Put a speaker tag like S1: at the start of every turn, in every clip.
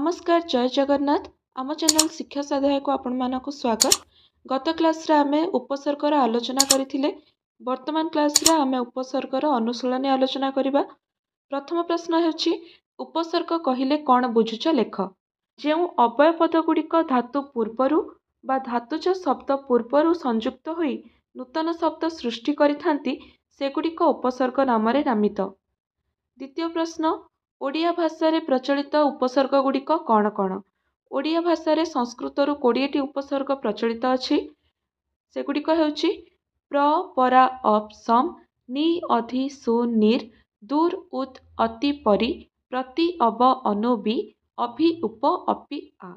S1: नमस्कार जय जगन्नाथ। आम चैनल शिक्षा स्वाध्याय को आपण मानक स्वागत। गत क्लास रे आमे उपसर्गर आलोचना करथिले। वर्तमान क्लास रे आमे उपसर्गर अनुशीलनी आलोचना करिबा। प्रथम प्रश्न हेउछि उपसर्ग कहिले कोन बुझुछ लेख। जेउ अव्यय पद गुड़िक धातु पूर्वरु बा धातुज शब्द पूर्वरु संयुक्त होई नूतन शब्द सृष्टि करिथांती सेगुड़िक उपसर्ग नाम रे नामित। द्वितीय प्रश्न ओडिया भाषा रे प्रचलित उपसर्ग गुड़िक कौन कौन। ओडिया भाषा रे संस्कृत रु 20टी उपसर्ग प्रचलित अछि। सेगुड़िक हेउछि प्र परा अप सम नि अधि सु निर दूर उत अति परि प्रति अब अनु बि अभि उप अपि आ।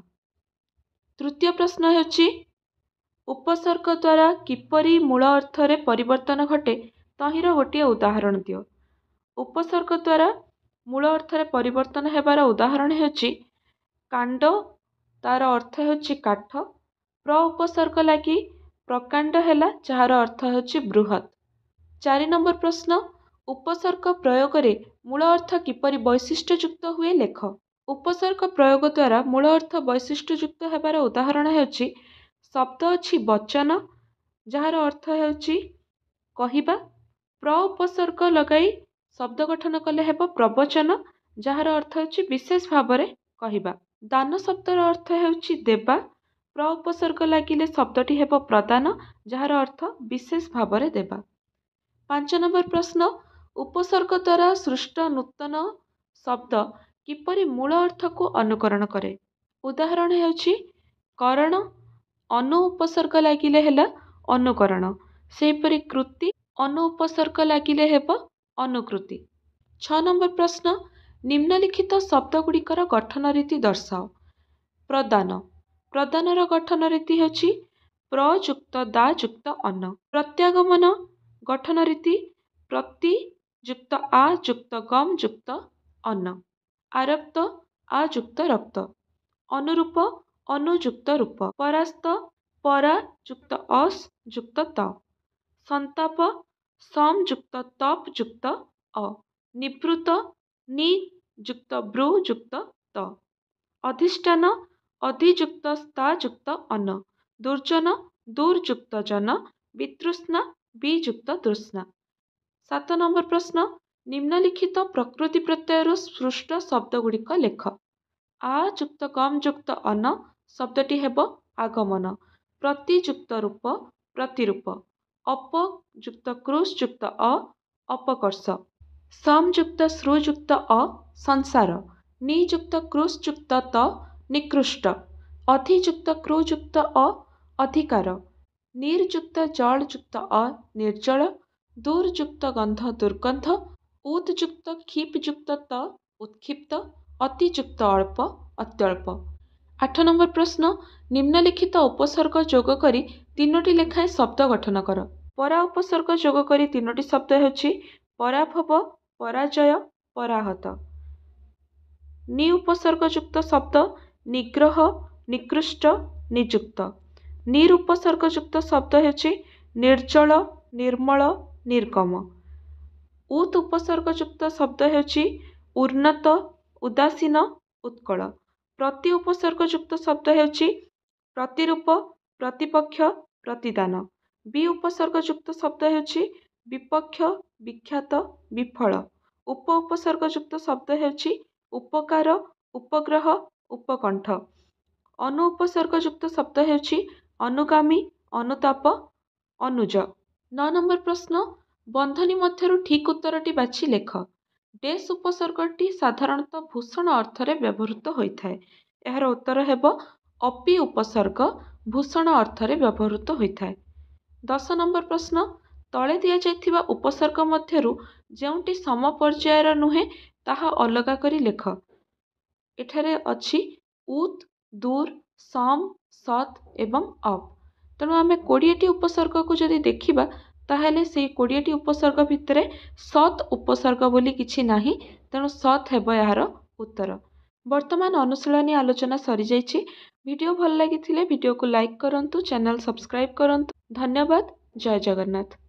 S1: तृतीय प्रश्न हेउछि उपसर्ग द्वारा किपरि मूल अर्थ रे परिवर्तन घटे तहिर गोटे उदाहरण दियो। उपसर्ग द्वारा मूल अर्थ रे परिवर्तन हेबार उदाहरण हेउछि कांड, तार अर्थ हेउछि काठ। प्र उपसर्ग लागि प्रकांड हेला जहार अर्थ हेउछि बृहत। 4 नंबर प्रश्न उपसर्ग प्रयोग रे मूल अर्थ किपरि वैशिष्ट्य युक्त हुए लेख। उपसर्ग प्रयोग द्वारा मूल अर्थ वैशिष्ट्य युक्त हेबार उदाहरण हेउछि शब्द अछि वचन जहार अर्थ हेउछि कहिबा। प्र उपसर्ग लगाई शब्द गठन कले हेबो प्रवचन जहार अर्थ हेउछि विशेष भाबरे कहिबा। दान शब्दर अर्थ हेउछि देबा। प्र उपसर्ग लागिले शब्दटी हेबो प्रदान जहार अर्थ विशेष भाबरे देबा। 5 नंबर प्रश्न उपसर्ग द्वारा सृष्ट नूतन शब्द किपरि मूल अर्थ को अनुकरण करे। उदाहरण हेउछि करण। अनु उपसर्ग लागिले हेला अनुकरण। सेहिपरि कृति अनु उपसर्ग लागिले हेबो अनुकृति। 6 नंबर प्रश्न निम्नलिखित शब्द गुड़िकर गठन रीति दर्शाओ। प्रदान। प्रदानर गठन रीति हेउछि प्र युक्त दा युक्त अन। प्रत्यागमन गठन रीति प्रति युक्त आ युक्त गम युक्त अन। आरक्त आ युक्त रक्त। अनुरूप अनुयुक्त रूप। परास्त परा युक्त अस युक्त त। संताप सम युक्त तप युक्त अ। निवृत्त नि युक्त ब्रु युक्त त। अधिष्ठान अधियुक्त स्था युक्त अन। दुर्जन दूर युक्त जन। वितृष्णा बि युक्त तृष्णा। 7 नंबर प्रश्न निम्नलिखित प्रकृति प्रत्ययर सृष्ट शब्द गुड़िक लेख। आ युक्त गम युक्त अन शब्दटी हेबो आगमन। प्रति युक्त रूप प्रतिरूप। अप युक्त क्रुश युक्त अ अपकर्ष। सम युक्त श्रु युक्त अ संसार। नि युक्त क्रुश युक्त त निकृष्ट। अधि युक्त क्रु युक्त अ अधिकार। निर युक्त जल युक्त अ निर्जल। दूर युक्त गंध दुर्गंध। उत युक्त क्षिप युक्त त उत्क्षिप्त। अति युक्त अल्प अत्यल्प। 8 नंबर प्रश्न निम्नलिखित उपसर्ग जोग करी 3टी लेखाएं शब्द गठन कर। परा उपसर्ग जोग करी 3टी शब्द हेउछि पराभव पराजय पराहत। नि उपसर्ग युक्त शब्द निग्रह निकृष्ट नियुक्त। निर उपसर्ग युक्त शब्द हेउछि निर्जल निर्मल निर्गम। उत उपसर्ग युक्त शब्द हेउछि उन्नत उदासीन उत्कल। प्रति उपसर्ग युक्त शब्द हेउछि प्रतिरूप प्रतिपक्ष प्रतिदान। बि उपसर्ग युक्त शब्द हेउछि विपक्ष विख्यात विफल। उप उपसर्ग युक्त शब्द हेउछि उपकार उपग्रह उपकंठ। अनु उपसर्ग युक्त शब्द हेउछि अनुगामी अनुताप अनुज। 9 नंबर प्रश्न बंधनी मध्यरु ठीक उत्तरटी बाछि लेख। डेस उपसर्गटी साधारणतः भूषण अर्थरे व्यवहृत होइथाय। एहार उत्तर हेबो अपि उपसर्ग भूषण अर्थरे व्यवहृत होइथाय। 10 नंबर प्रश्न तळे दिया जायथिबा उपसर्ग मध्यरु जेउटी सम पर्यायर नुहे ताहा अलगा करी लेख। एठारे अछि उत दूर सम सत एवं अप। तेणु आमे 20टी उपसर्ग को जदि देखिबा ताहेले सेई 20टी उपसर्ग भितरे सत उपसर्ग बोली किछि नाही। तेणु सत हेबो यार उत्तर। वर्तमान अनुशीलनी आलोचना सरी जाइछि। वीडियो भल लागिथिले वीडियो को लाइक करंतु चैनल सब्सक्राइब करंतु। धन्यवाद जय जगन्नाथ।